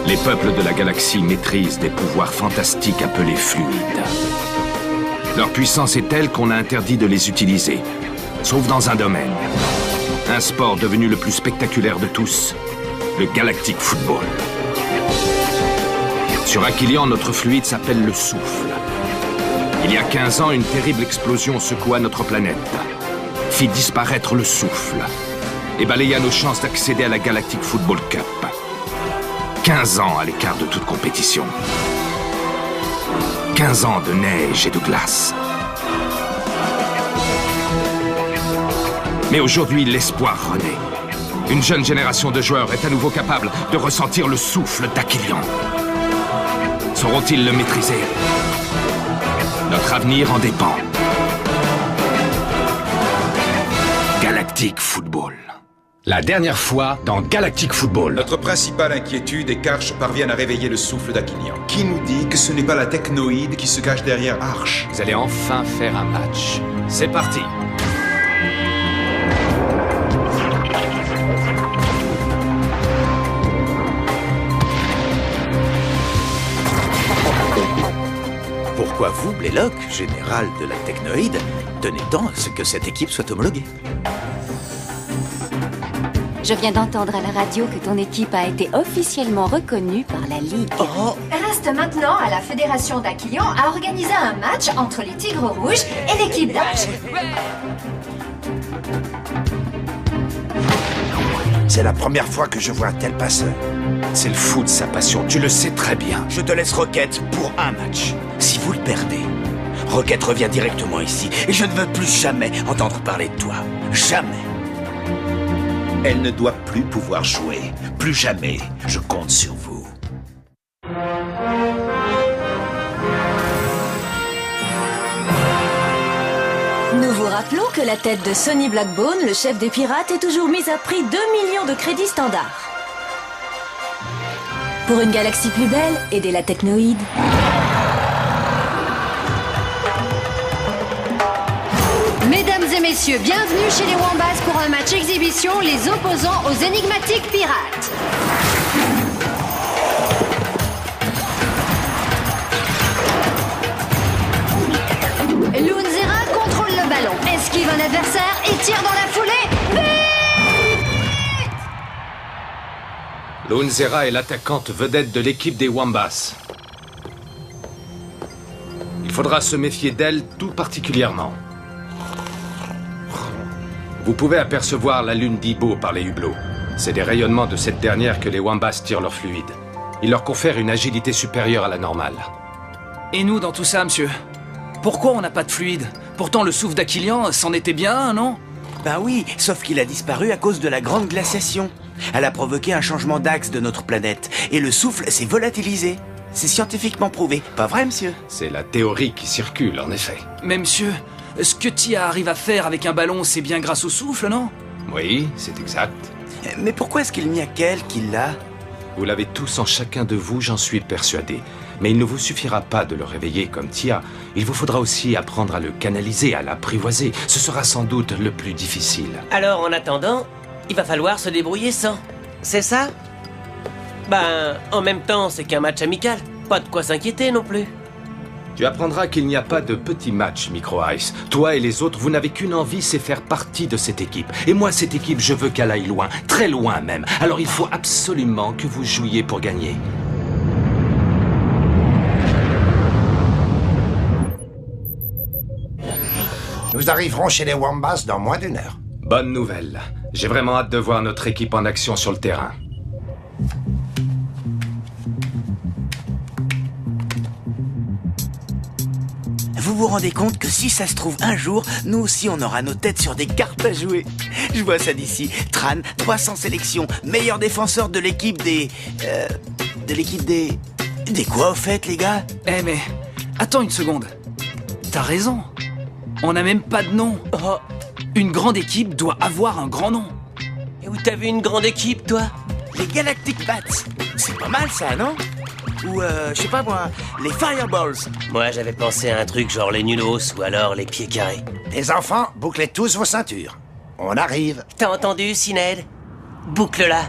Les peuples de la galaxie maîtrisent des pouvoirs fantastiques appelés fluides. Leur puissance est telle qu'on a interdit de les utiliser, sauf dans un domaine. Un sport devenu le plus spectaculaire de tous, le Galactic Football. Sur Aquilian, notre fluide s'appelle le souffle. Il y a 15 ans, une terrible explosion secoua notre planète, fit disparaître le souffle et balaya nos chances d'accéder à la Galactic Football Cup. 15 ans à l'écart de toute compétition. 15 ans de neige et de glace. Mais aujourd'hui, l'espoir renaît. Une jeune génération de joueurs est à nouveau capable de ressentir le souffle d'Aquilian. Sauront-ils le maîtriser? Notre avenir en dépend. Galactic Football. La dernière fois dans Galactic Football. Notre principale inquiétude est qu'Arch parvienne à réveiller le souffle d'Aquilian. Qui nous dit que ce n'est pas la technoïde qui se cache derrière Arch? Vous allez enfin faire un match. C'est parti. Pourquoi vous, Blaylock, général de la technoïde, tenez tant à ce que cette équipe soit homologuée? Je viens d'entendre à la radio que ton équipe a été officiellement reconnue par la Ligue. Oh! Reste maintenant à la Fédération d'Aquilian à organiser un match entre les Tigres Rouges et l'équipe d'Arch. C'est la première fois que je vois un tel passeur. C'est le foot, sa passion, tu le sais très bien. Je te laisse Rocket pour un match. Si vous le perdez, Rocket revient directement ici et je ne veux plus jamais entendre parler de toi. Jamais. Elle ne doit plus pouvoir jouer. Plus jamais. Je compte sur vous. Nous vous rappelons que la tête de Sonny Blackbone, le chef des pirates, est toujours mise à prix 2 millions de crédits standards. Pour une galaxie plus belle, aidez la technoïde. Mesdames et messieurs, bienvenue chez les Wombats pour un match exhibition, les opposants aux énigmatiques pirates. Loonzera contrôle le ballon, esquive un adversaire et tire dans la foulée. Loonzera est l'attaquante vedette de l'équipe des Wombats. Il faudra se méfier d'elle tout particulièrement. Vous pouvez apercevoir la lune d'Ibo par les hublots. C'est des rayonnements de cette dernière que les Wombats tirent leur fluide. Il leur confère une agilité supérieure à la normale. Et nous dans tout ça, monsieur? Pourquoi on n'a pas de fluide? Pourtant le souffle d'Aquilian, c'en était bien un, non? Ben oui, sauf qu'il a disparu à cause de la grande glaciation. Elle a provoqué un changement d'axe de notre planète. Et le souffle s'est volatilisé. C'est scientifiquement prouvé. Pas vrai, monsieur? C'est la théorie qui circule, en effet. Mais monsieur, ce que Tia arrive à faire avec un ballon, c'est bien grâce au souffle, non? Oui, c'est exact. Mais pourquoi est-ce qu'il n'y a qu'elle qui l'a? Vous l'avez tous en chacun de vous, j'en suis persuadé. Mais il ne vous suffira pas de le réveiller comme Tia. Il vous faudra aussi apprendre à le canaliser, à l'apprivoiser. Ce sera sans doute le plus difficile. Alors, en attendant, il va falloir se débrouiller sans. C'est ça? Ben, en même temps, c'est qu'un match amical. Pas de quoi s'inquiéter non plus. Tu apprendras qu'il n'y a pas de petits matchs, Micro Ice. Toi et les autres, vous n'avez qu'une envie, c'est faire partie de cette équipe. Et moi, cette équipe, je veux qu'elle aille loin, très loin même. Alors il faut absolument que vous jouiez pour gagner. Nous arriverons chez les Wombats dans moins d'1 heure. Bonne nouvelle. J'ai vraiment hâte de voir notre équipe en action sur le terrain. Vous vous rendez compte que si ça se trouve un jour, nous aussi on aura nos têtes sur des cartes à jouer? Je vois ça d'ici. Tran, 300 sélections, meilleur défenseur de l'équipe des... Des quoi au fait, les gars? Eh mais, attends une seconde. T'as raison. On n'a même pas de nom. Oh, Une grande équipe doit avoir un grand nom. et où t'as vu une grande équipe, toi? Les Galactic Bats. C'est pas mal ça, non? Ou, je sais pas moi, les Fireballs. Moi, j'avais pensé à un truc genre les Nulos ou alors les Pieds Carrés. Les enfants, bouclez tous vos ceintures. On arrive. T'as entendu, Sinéad? Boucle-la.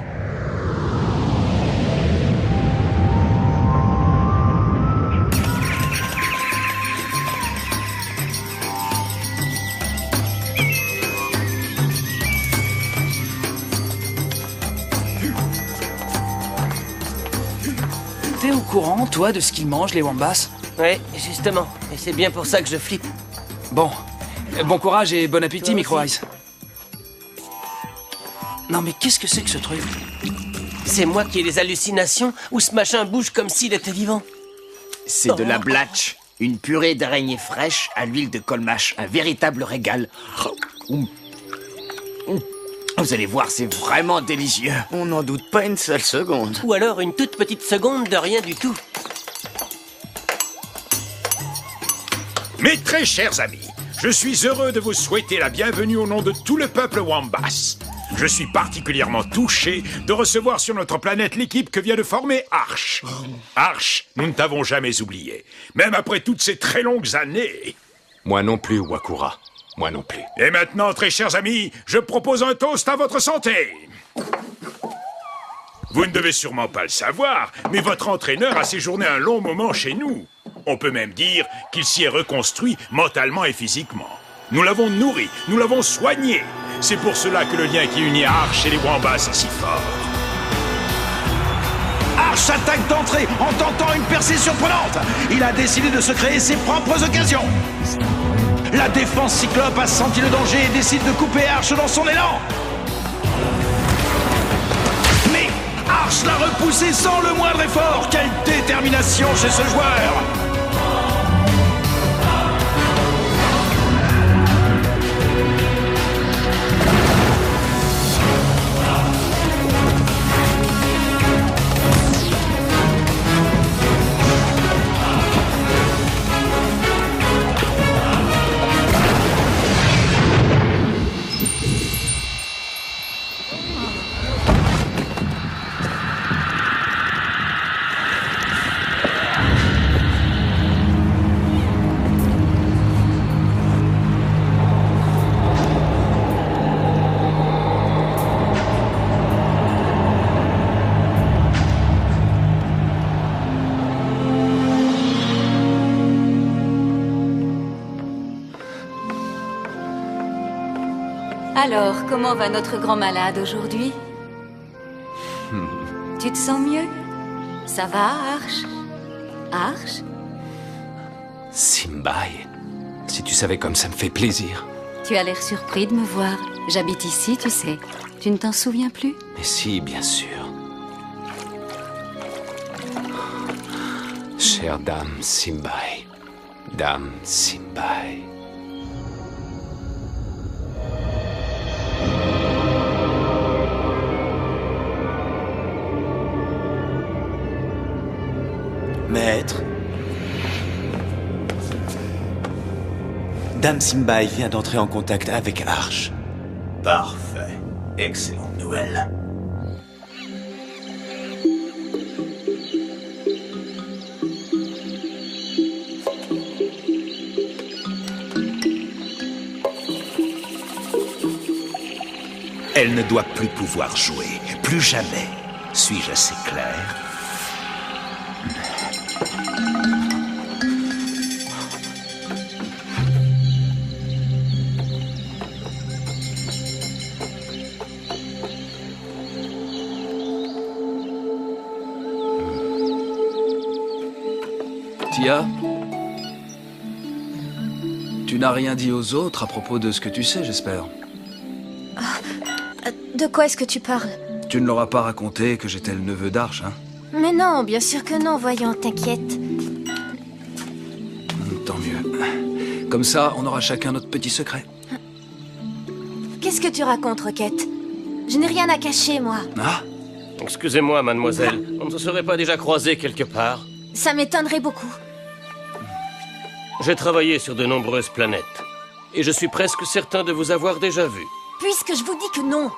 T'es au courant, toi, de ce qu'ils mangent, les Wombas? Ouais, justement. Et c'est bien pour ça que je flippe. Bon. Bon courage et bon appétit, Micro Ice. Non mais qu'est-ce que c'est que ce truc? C'est moi qui ai des hallucinations ou ce machin bouge comme s'il était vivant? C'est de la blatch. Une purée d'araignée fraîche à l'huile de colmâche. Un véritable régal. Vous allez voir, c'est vraiment délicieux. On n'en doute pas une seule seconde. Ou alors une toute petite seconde de rien du tout. Mes très chers amis, je suis heureux de vous souhaiter la bienvenue au nom de tout le peuple Wombas. Je suis particulièrement touché de recevoir sur notre planète l'équipe que vient de former Arch. Arch, nous ne t'avons jamais oublié, même après toutes ces très longues années. Moi non plus, Wakura. Moi non plus. Et maintenant, très chers amis, je propose un toast à votre santé. Vous ne devez sûrement pas le savoir, mais votre entraîneur a séjourné un long moment chez nous. On peut même dire qu'il s'y est reconstruit mentalement et physiquement. Nous l'avons nourri, nous l'avons soigné. C'est pour cela que le lien qui unit Arch et les Wombas est si fort. Arch attaque d'entrée en tentant une percée surprenante. Il a décidé de se créer ses propres occasions. La défense Cyclope a senti le danger et décide de couper Arch dans son élan. Mais Arch l'a repoussé sans le moindre effort. Quelle détermination chez ce joueur! Alors, comment va notre grand malade aujourd'hui? Tu te sens mieux? Ça va, Arch? Arch? Simbai, si tu savais comme ça me fait plaisir. Tu as l'air surpris de me voir. J'habite ici, tu sais. Tu ne t'en souviens plus? Mais si, bien sûr. Chère Dame Simbai. Dame Simbai. Maître. Dame Simbai vient d'entrer en contact avec Arch. Parfait. Excellente nouvelle. Elle ne doit plus pouvoir jouer. Plus jamais. Suis-je assez clair? Tia, tu n'as rien dit aux autres à propos de ce que tu sais, j'espère. De quoi est-ce que tu parles? Tu ne leur as pas raconté que j'étais le neveu d'Arch, hein? Mais non, bien sûr que non, voyons, t'inquiète. Tant mieux. Comme ça, on aura chacun notre petit secret. Qu'est-ce que tu racontes, Roquette? Je n'ai rien à cacher, moi. Ah? Excusez-moi, mademoiselle. On ne se serait pas déjà croisés quelque part? Ça m'étonnerait beaucoup. J'ai travaillé sur de nombreuses planètes. Et je suis presque certain de vous avoir déjà vu. Puisque je vous dis que non.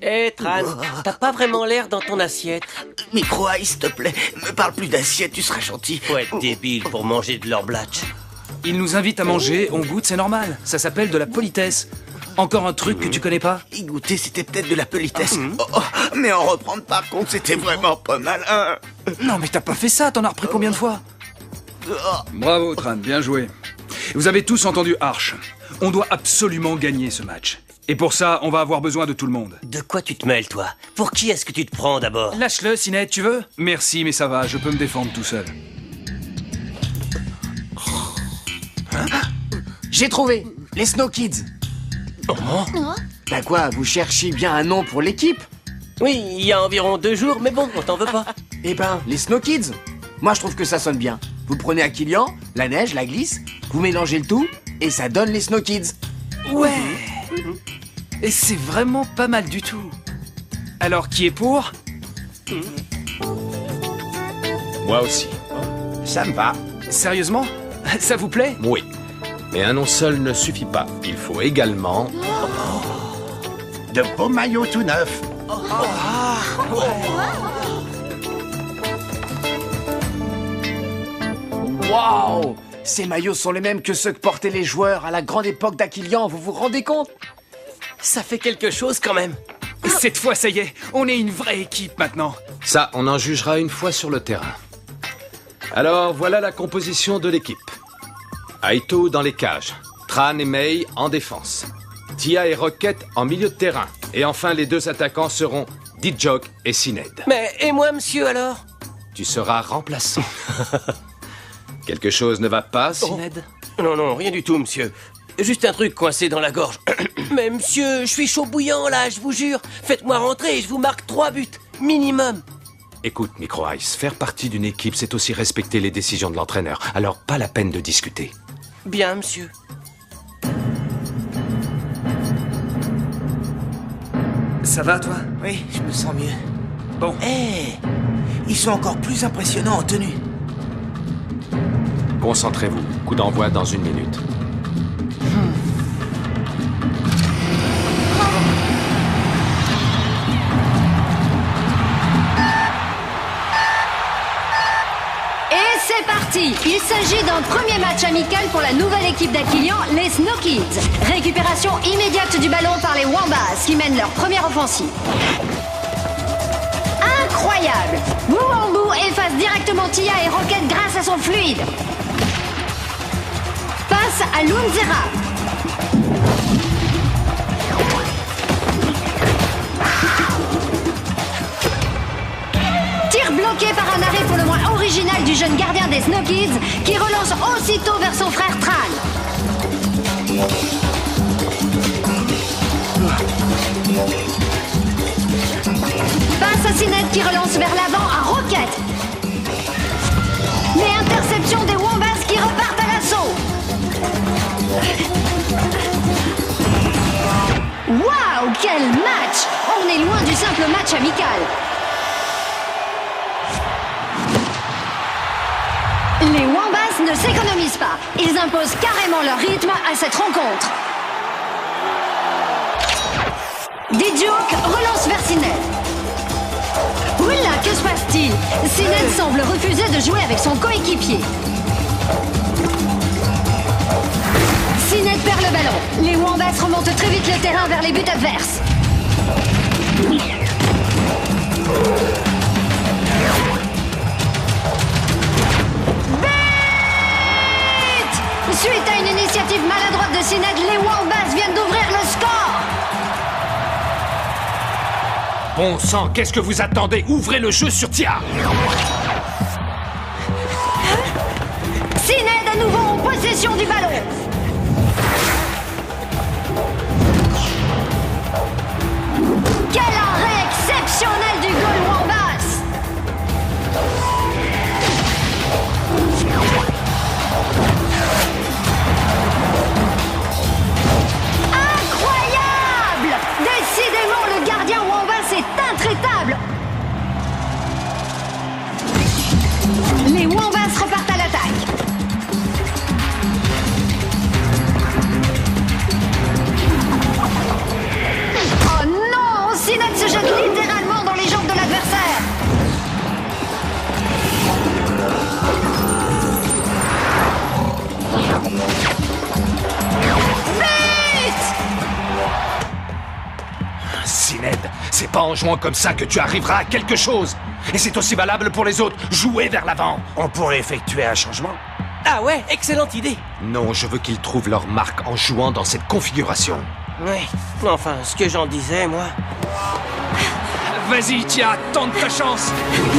Hé, Tran, t'as pas vraiment l'air dans ton assiette. Micro-Ice, s'il te plaît, me parle plus d'assiette, tu seras gentil. Faut être débile pour manger de leur blatch. Ils nous invitent à manger, on goûte, c'est normal. Ça s'appelle de la politesse. Encore un truc que tu connais pas? Y goûter, c'était peut-être de la politesse. Mais en reprendre par contre, c'était vraiment pas mal. Non, mais t'as pas fait ça, t'en as repris combien de fois? Bravo, Tran, bien joué. Vous avez tous entendu Arch. On doit absolument gagner ce match. Et pour ça, on va avoir besoin de tout le monde. De quoi tu te mêles, toi? Pour qui est-ce que tu te prends d'abord? Lâche-le, Sinet, tu veux? Merci, mais ça va, je peux me défendre tout seul. J'ai trouvé! Les Snow Kids! Bah quoi, vous cherchiez bien un nom pour l'équipe? Oui, il y a environ 2 jours, mais bon, on t'en veut pas. Eh ben, les Snow Kids! Moi, je trouve que ça sonne bien. Vous prenez Aquilian, la neige, la glisse, vous mélangez le tout, et ça donne les Snow Kids. Ouais! Et c'est vraiment pas mal du tout. Alors, qui est pour? Moi aussi. Ça me va. Sérieusement? Ça vous plaît? Oui. Mais un nom seul ne suffit pas. Il faut également... De beaux maillots tout neufs. Waouh! Ces maillots sont les mêmes que ceux que portaient les joueurs à la grande époque d'Aquilian, vous vous rendez compte? Ça fait quelque chose quand même. Cette fois, ça y est, on est une vraie équipe maintenant. Ça, on en jugera une fois sur le terrain. Alors, voilà la composition de l'équipe. Aito dans les cages, Tran et Mei en défense, Tia et Rocket en milieu de terrain, et enfin les 2 attaquants seront Dijok et Sined. Mais, et moi, monsieur, alors? Tu seras remplaçant. Quelque chose ne va pas, Sined? Non, non, rien du tout, monsieur. Juste un truc coincé dans la gorge. Mais monsieur, je suis chaud bouillant là, je vous jure. Faites-moi rentrer et je vous marque 3 buts, minimum. Écoute, Micro-Ice, faire partie d'une équipe, c'est aussi respecter les décisions de l'entraîneur. Alors, pas la peine de discuter. Bien, monsieur. Ça va, toi? Oui, je me sens mieux. Bon. Ils sont encore plus impressionnants en tenue. Concentrez-vous. Coup d'envoi dans 1 minute. Et c'est parti! Il s'agit d'un premier match amical pour la nouvelle équipe d'Aquilian, les Snow Kids. Récupération immédiate du ballon par les Wombas qui mènent leur première offensive. Incroyable! Wuambu efface directement Tia et Rocket grâce à son fluide. Passe à Lunzera. Tir bloqué par un arrêt pour le moins original du jeune gardien des Snow Kids qui relance aussitôt vers son frère Tran. Passe à Sined qui relance vers l'avant à Rocket. Mais interception des Wombas qui repartent à l'assaut. Waouh, quel match! On est loin du simple match amical. Les Wombas ne s'économisent pas. Ils imposent carrément leur rythme à cette rencontre. Dijok relance vers Sined. Oula, que se passe-t-il? Sined semble refuser de jouer avec son coéquipier. Sined perd le ballon. Les Wombas remontent très vite le terrain vers les buts adverses. Suite à une initiative maladroite de Sined, les Wombas viennent d'ouvrir le score. Bon sang, qu'est-ce que vous attendez? Ouvrez le jeu sur Tia! Sined à nouveau en possession du ballon. Quel arrêt exceptionnel du goal Wombas! Incroyable! Décidément, le gardien Wombas est intraitable. Les Wombas repartent à l'attaque. C'est pas en jouant comme ça que tu arriveras à quelque chose. Et c'est aussi valable pour les autres. Jouez vers l'avant. On pourrait effectuer un changement. Ah ouais, excellente idée. Non, je veux qu'ils trouvent leur marque en jouant dans cette configuration. Oui, enfin, ce que j'en disais, moi... Vas-y, Tia, tente ta chance.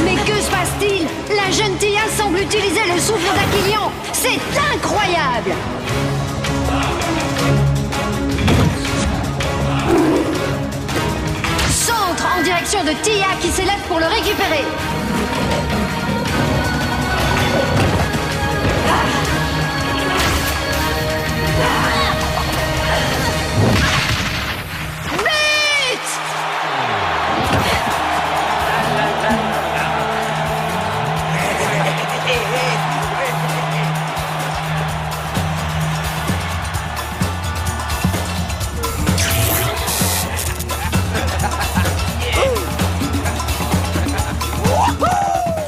Mais que se passe-t-il? La jeune Tia semble utiliser le souffle d'Aquilion. C'est incroyable. Centre en direction de Tia qui s'élève pour le récupérer.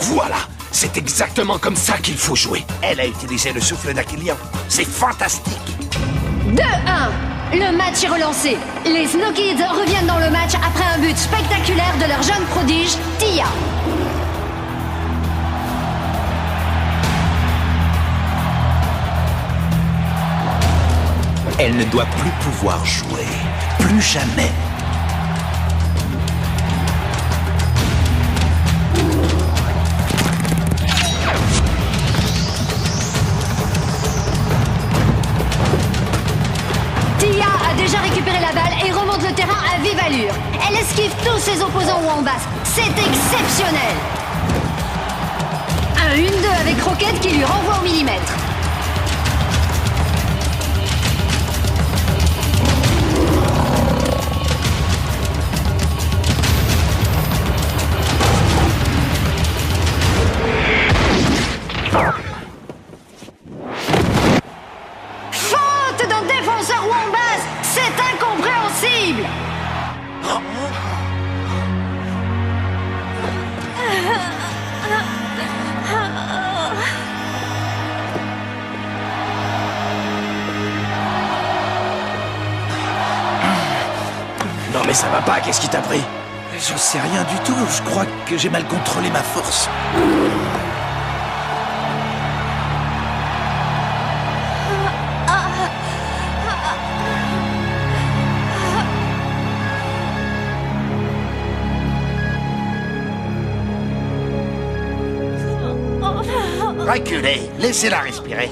Voilà, c'est exactement comme ça qu'il faut jouer. Elle a utilisé le souffle d'Aquilion. C'est fantastique. 2-1. Le match est relancé. Les Snow Kids reviennent dans le match après un but spectaculaire de leur jeune prodige, Tia. Elle ne doit plus pouvoir jouer. Plus jamais. Tia a déjà récupéré la balle et remonte le terrain à vive allure. Elle esquive tous ses opposants Wombas. C'est exceptionnel. Un 1-2 avec Rocket qui lui renvoie au millimètre. Faute d'un défenseur Wombas. C'est incompréhensible. Non mais ça va pas, qu'est-ce qui t'a pris? J'en sais rien du tout, je crois que j'ai mal contrôlé ma force. Reculez, laissez-la respirer.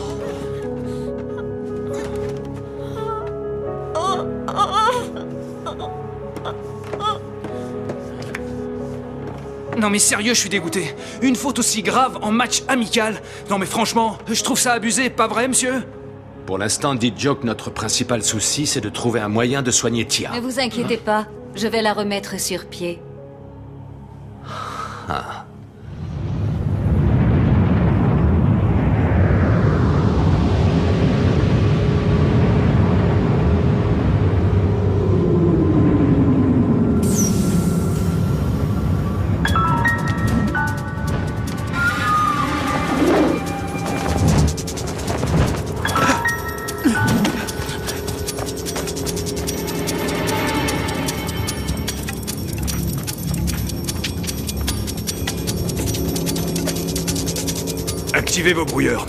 Non mais sérieux, je suis dégoûté. Une faute aussi grave en match amical. Non mais franchement, je trouve ça abusé, pas vrai, monsieur? Pour l'instant, dites Joe que notre principal souci, c'est de trouver un moyen de soigner Tia. Ne vous inquiétez pas, je vais la remettre sur pied. Ah. Activez vos brouilleurs.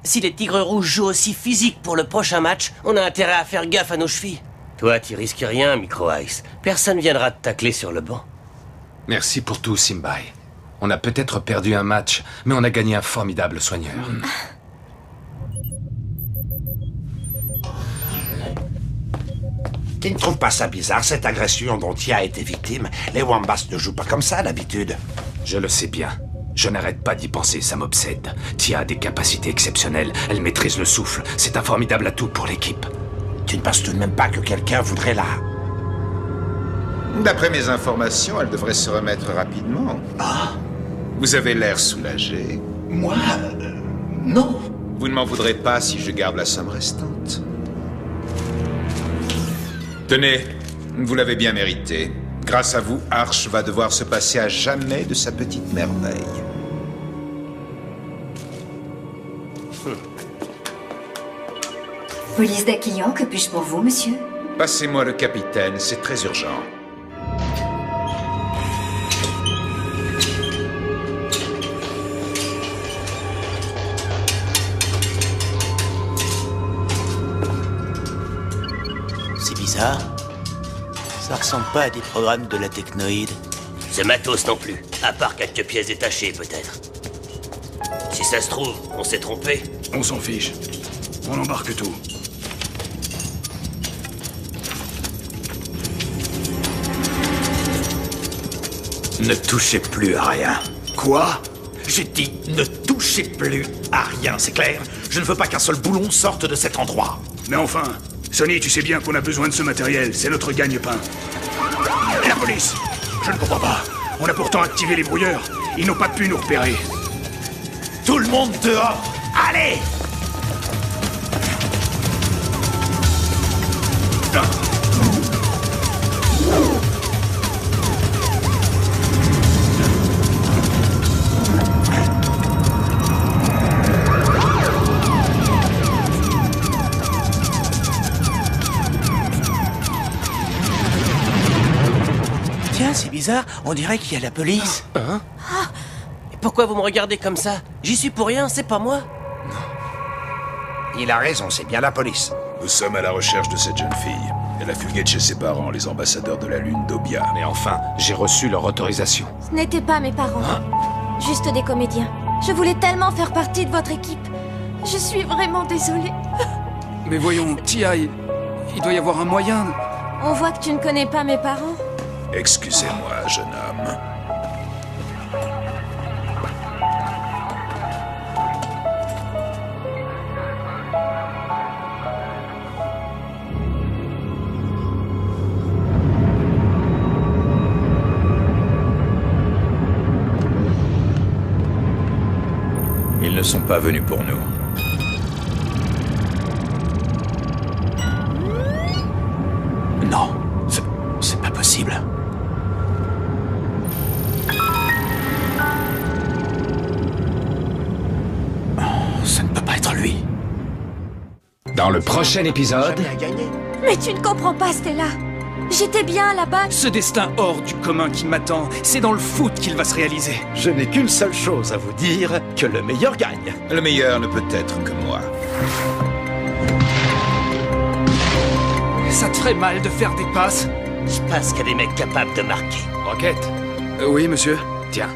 Si les Tigres Rouges jouent aussi physique pour le prochain match, on a intérêt à faire gaffe à nos chevilles. Toi, tu risques rien, Micro Ice. Personne viendra te tacler sur le banc. Merci pour tout, Simbai. On a peut-être perdu un match, mais on a gagné un formidable soigneur. Tu ne trouves pas ça bizarre, cette agression dont Tia a été victime? Les Wombas ne jouent pas comme ça, d'habitude. Je le sais bien. Je n'arrête pas d'y penser, ça m'obsède. Tia a des capacités exceptionnelles, elle maîtrise le souffle. C'est un formidable atout pour l'équipe. Tu ne penses tout de même pas que quelqu'un voudrait la... D'après mes informations, elle devrait se remettre rapidement. Ah. Vous avez l'air soulagé. Moi non. Vous ne m'en voudrez pas si je garde la somme restante. Tenez, vous l'avez bien mérité. Grâce à vous, Arch va devoir se passer à jamais de sa petite merveille. Police d'Aquilion, que puis-je pour vous, monsieur? Passez-moi le capitaine, c'est très urgent. C'est bizarre. Ça ressemble pas à des programmes de la technoïde. Ce matos non plus, à part quelques pièces détachées peut-être. Si ça se trouve, on s'est trompé. On s'en fiche. On embarque tout. Ne touchez plus à rien. Quoi? J'ai dit ne touchez plus à rien, c'est clair? Je ne veux pas qu'un seul boulon sorte de cet endroit. Mais enfin, Sonny, tu sais bien qu'on a besoin de ce matériel. C'est notre gagne-pain. La police! Je ne comprends pas. On a pourtant activé les brouilleurs. Ils n'ont pas pu nous repérer. Tout le monde dehors! Allez! Tiens, c'est bizarre, on dirait qu'il y a la police. Hein? Et pourquoi vous me regardez comme ça? J'y suis pour rien, c'est pas moi. Il a raison, c'est bien la police. Nous sommes à la recherche de cette jeune fille. Elle a fugué de chez ses parents, les ambassadeurs de la Lune d'Obia. Mais enfin, j'ai reçu leur autorisation. Ce n'étaient pas mes parents. Juste des comédiens. Je voulais tellement faire partie de votre équipe. Je suis vraiment désolée. Mais voyons, Tia, il doit y avoir un moyen... On voit que tu ne connais pas mes parents. Excusez-moi, jeune homme. Ils ne sont pas venus pour nous. Non, c'est pas possible. Ça ne peut pas être lui. Dans le prochain épisode... Mais tu ne comprends pas, Stella. J'étais bien là-bas. Ce destin hors du commun qui m'attend, c'est dans le foot qu'il va se réaliser. Je n'ai qu'une seule chose à vous dire, que le meilleur gagne. Le meilleur ne peut être que moi. Ça te ferait mal de faire des passes? Je pense qu'il y a des mecs capables de marquer. Roquette. Oui, monsieur. Tiens,